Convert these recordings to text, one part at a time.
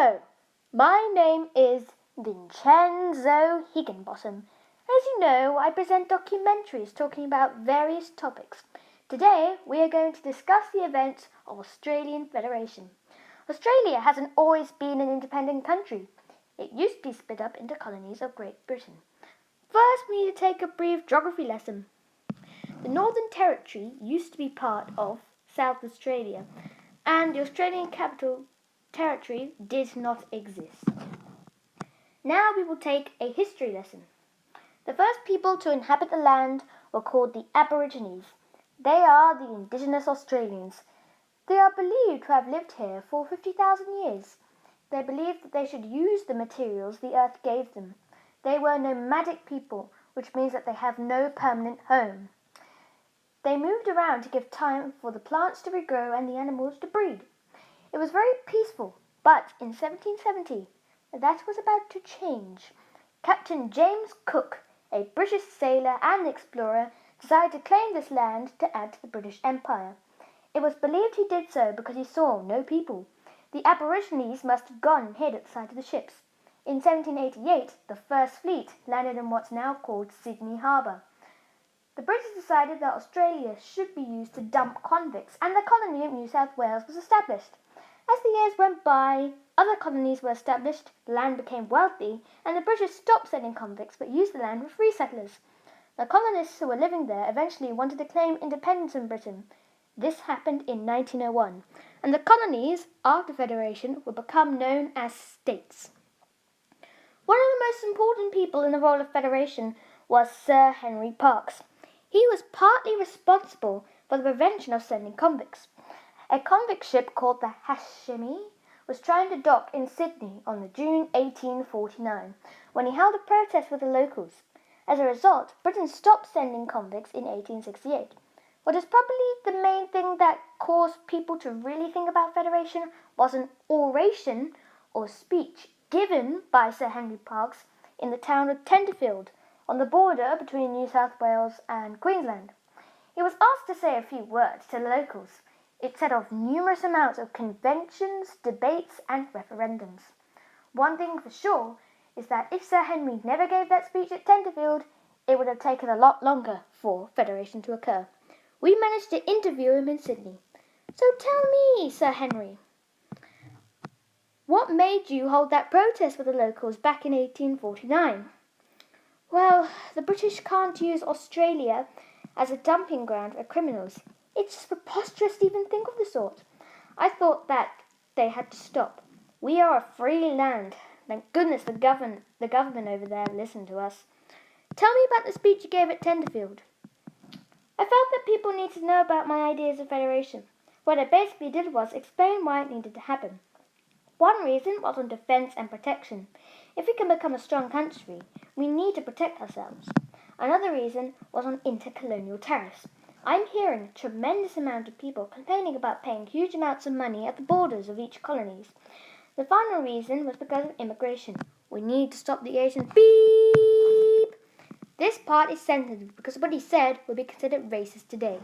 Hello, my name is Vincenzo Higginbottom. As you know, I present documentaries talking about various topics. Today, we are going to discuss the events of Australian Federation. Australia hasn't always been an independent country. It used to be split up into colonies of Great Britain. First, we need to take a brief geography lesson. The Northern Territory used to be part of South Australia, and the Australian Capital Territory did not exist. Now we will take a history lesson. The first people to inhabit the land were called the Aborigines. They are the indigenous Australians. They are believed to have lived here for 50,000 years. They believed that they should use the materials the earth gave them. They were nomadic people, which means that they have no permanent home. They moved around to give time for the plants to regrow and the animals to breed. It was very peaceful, but in 1770, that was about to change. Captain James Cook, a British sailor and explorer, decided to claim this land to add to the British Empire. It was believed he did so because he saw no people. The Aborigines must have gone and hid at the side of the ships. In 1788, the First Fleet landed in what's now called Sydney Harbour. The British decided that Australia should be used to dump convicts, and the colony of New South Wales was established. As the years went by, other colonies were established, the land became wealthy, and the British stopped sending convicts but used the land for free settlers. The colonists who were living there eventually wanted to claim independence from Britain. This happened in 1901, and the colonies, after Federation, would become known as states. One of the most important people in the role of Federation was Sir Henry Parkes. He was partly responsible for the prevention of sending convicts. A convict ship called the Hashimi was trying to dock in Sydney on June 1849 when he held a protest with the locals. As a result, Britain stopped sending convicts in 1868. What is probably the main thing that caused people to really think about Federation was an oration or speech given by Sir Henry Parkes in the town of Tenterfield on the border between New South Wales and Queensland. He was asked to say a few words to the locals. It set off numerous amounts of conventions, debates, and referendums. One thing for sure is that if Sir Henry never gave that speech at Tenterfield, it would have taken a lot longer for Federation to occur. We managed to interview him in Sydney. So tell me, Sir Henry, what made you hold that protest with the locals back in 1849? Well, the British can't use Australia as a dumping ground for criminals. It's just preposterous to even think of the sort. I thought that they had to stop. We are a free land. Thank goodness the government over there listened to us. Tell me about the speech you gave at Tenterfield. I felt that people need to know about my ideas of Federation. What I basically did was explain why it needed to happen. One reason was on defence and protection. If we can become a strong country, we need to protect ourselves. Another reason was on intercolonial tariffs. I'm hearing a tremendous amount of people complaining about paying huge amounts of money at the borders of each colonies. The final reason was because of immigration. We need to stop the Asians. Beep! This part is censored because what he said would be considered racist today.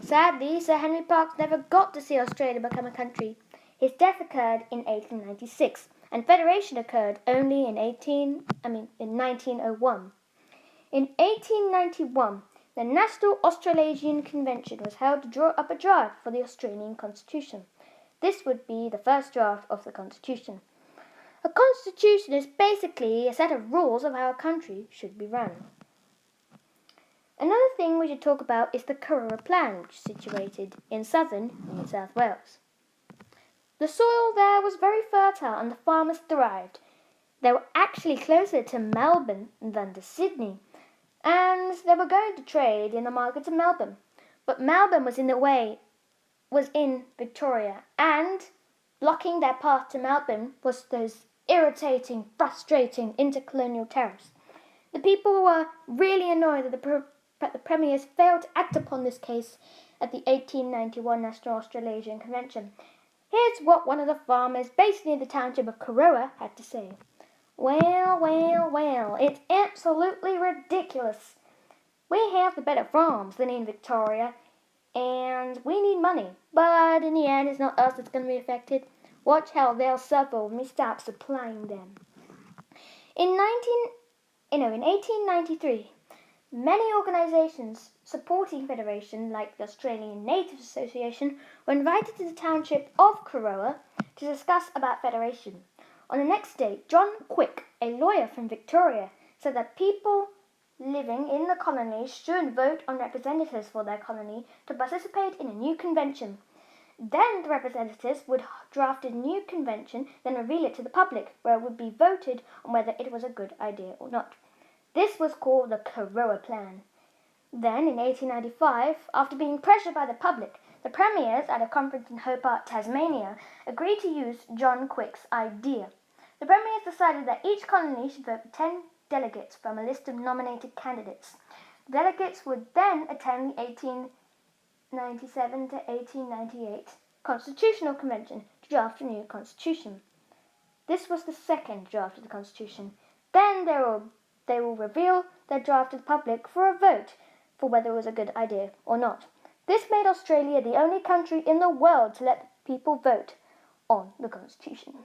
Sadly, Sir Henry Parkes never got to see Australia become a country. His death occurred in 1896, and Federation occurred only in 1901. In 1891, the National Australasian Convention was held to draw up a draft for the Australian Constitution. This would be the first draft of the Constitution. A constitution is basically a set of rules of how a country should be run. Another thing we should talk about is the Karura Plan, which is situated in southern New South Wales. The soil there was very fertile and the farmers thrived. They were actually closer to Melbourne than to Sydney, and they were going to trade in the markets of Melbourne. But Melbourne was in Victoria, and blocking their path to Melbourne was those irritating, frustrating intercolonial tariffs. The people were really annoyed that the premiers failed to act upon this case at the 1891 National Australasian Convention. Here's what one of the farmers based near the township of Karura had to say. Well, it's absolutely ridiculous. We have the better farms than in Victoria, and we need money. But in the end, it's not us that's going to be affected. Watch how they'll suffer when we stop supplying them. In 1893, many organisations supporting Federation, like the Australian Natives Association, were invited to the township of Corowa to discuss about Federation. On the next day, John Quick, a lawyer from Victoria, said that people living in the colonies should vote on representatives for their colony to participate in a new convention. Then the representatives would draft a new convention, then reveal it to the public, where it would be voted on whether it was a good idea or not. This was called the Corowa Plan. Then, in 1895, after being pressured by the public, the premiers at a conference in Hobart, Tasmania, agreed to use John Quick's idea. The premiers decided that each colony should vote for 10 delegates from a list of nominated candidates. The delegates would then attend the 1897 to 1898 Constitutional Convention to draft a new constitution. This was the second draft of the constitution. Then they will reveal their draft to the public for a vote for whether it was a good idea or not. This made Australia the only country in the world to let people vote on the constitution.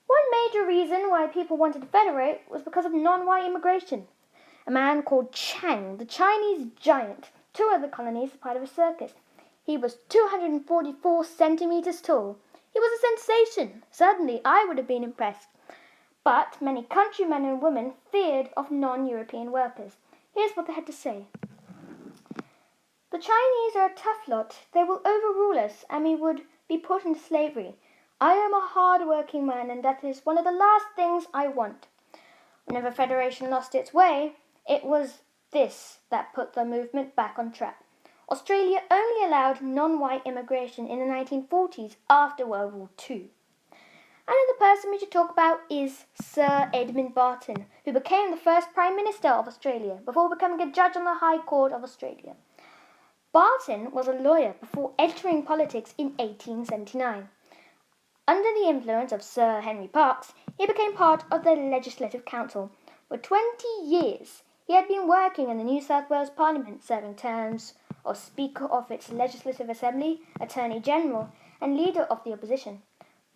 One major reason why people wanted to federate was because of non-white immigration. A man called Chang, the Chinese giant, toured the colonies as part of a circus. He was 244 centimeters tall. He was a sensation. Certainly, I would have been impressed. But many countrymen and women feared of non-European workers. Here's what they had to say. The Chinese are a tough lot. They will overrule us, and we would be put into slavery. I am a hard-working man, and that is one of the last things I want. Whenever Federation lost its way, it was this that put the movement back on track. Australia only allowed non-white immigration in the 1940s after World War II. Another person we should talk about is Sir Edmund Barton, who became the first Prime Minister of Australia before becoming a judge on the High Court of Australia. Barton was a lawyer before entering politics in 1879. Under the influence of Sir Henry Parkes, he became part of the Legislative Council. For 20 years, he had been working in the New South Wales Parliament, serving terms of Speaker of its Legislative Assembly, Attorney General, and Leader of the Opposition.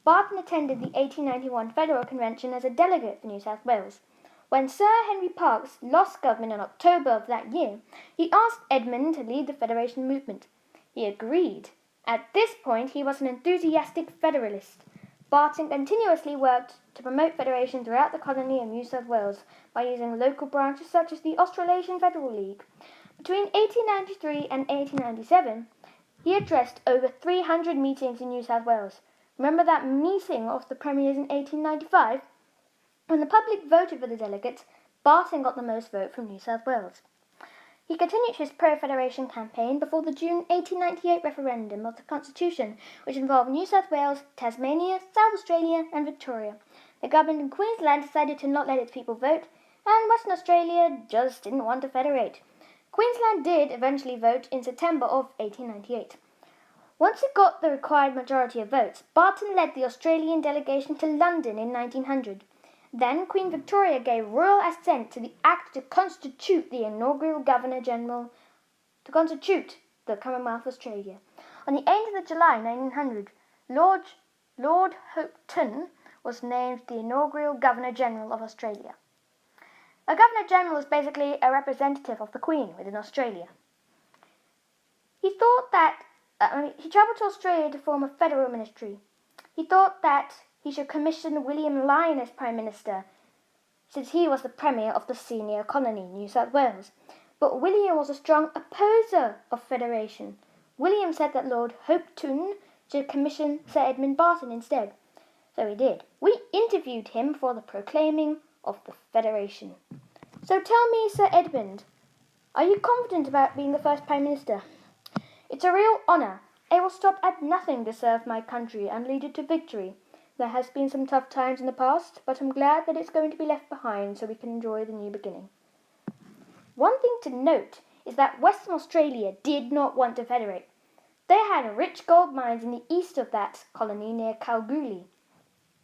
Barton attended the 1891 Federal Convention as a delegate for New South Wales. When Sir Henry Parkes lost government in October of that year, he asked Edmund to lead the Federation movement. He agreed. At this point, he was an enthusiastic federalist. Barton continuously worked to promote federation throughout the colony of New South Wales by using local branches such as the Australasian Federal League. Between 1893 and 1897, he addressed over 300 meetings in New South Wales. Remember that meeting of the premiers in 1895? When the public voted for the delegates, Barton got the most vote from New South Wales. He continued his pro-federation campaign before the June 1898 referendum of the Constitution, which involved New South Wales, Tasmania, South Australia and Victoria. The government in Queensland decided to not let its people vote, and Western Australia just didn't want to federate. Queensland did eventually vote in September of 1898. Once it got the required majority of votes, Barton led the Australian delegation to London in 1900. Then Queen Victoria gave royal assent to the Act to constitute the inaugural Governor-General to constitute the Commonwealth of Australia. On the 8th of July 1900, Lord Hopetoun was named the inaugural Governor-General of Australia. A Governor-General is basically a representative of the Queen within Australia. He travelled to Australia to form a federal ministry. He thought that he should commission William Lyon as Prime Minister, since he was the Premier of the senior colony, New South Wales. But William was a strong opposer of federation. William said that Lord Hopetoun should commission Sir Edmund Barton instead. So he did. We interviewed him for the proclaiming of the Federation. So tell me, Sir Edmund, are you confident about being the first Prime Minister? It's a real honour. I will stop at nothing to serve my country and lead it to victory. There has been some tough times in the past, but I'm glad that it's going to be left behind so we can enjoy the new beginning. One thing to note is that Western Australia did not want to federate. They had rich gold mines in the east of that colony near Kalgoorlie.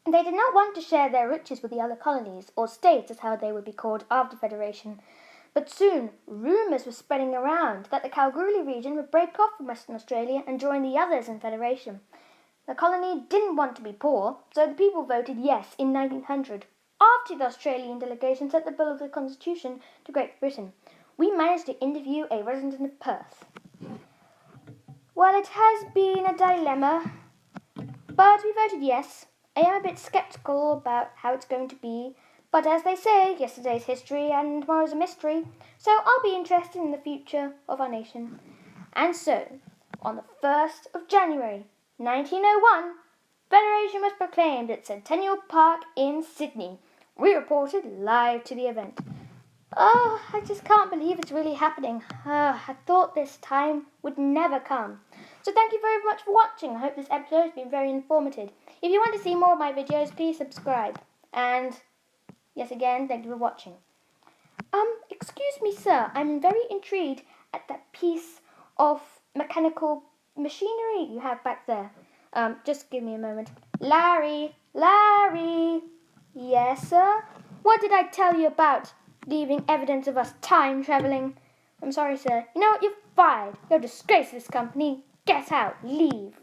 They did not want to share their riches with the other colonies, or states as how they would be called after federation. But soon, rumours were spreading around that the Kalgoorlie region would break off from Western Australia and join the others in federation. The colony didn't want to be poor, so the people voted yes in 1900. After the Australian delegation sent the Bill of the Constitution to Great Britain, we managed to interview a resident of Perth. Well, it has been a dilemma, but we voted yes. I am a bit sceptical about how it's going to be, but as they say, yesterday's history and tomorrow's a mystery, so I'll be interested in the future of our nation. And so, on the 1st of January, 1901, Federation was proclaimed at Centennial Park in Sydney. We reported live to the event. Oh, I just can't believe it's really happening. I thought this time would never come. So thank you very much for watching. I hope this episode has been very informative. If you want to see more of my videos, please subscribe. And, yes again, thank you for watching. Excuse me, sir. I'm very intrigued at that piece of mechanical machinery you have back there. Just give me a moment. Larry! Yes, sir? What did I tell you about leaving evidence of us time traveling? I'm sorry, sir. You know what? You're fired. You're a disgrace to this company. Get out. Leave.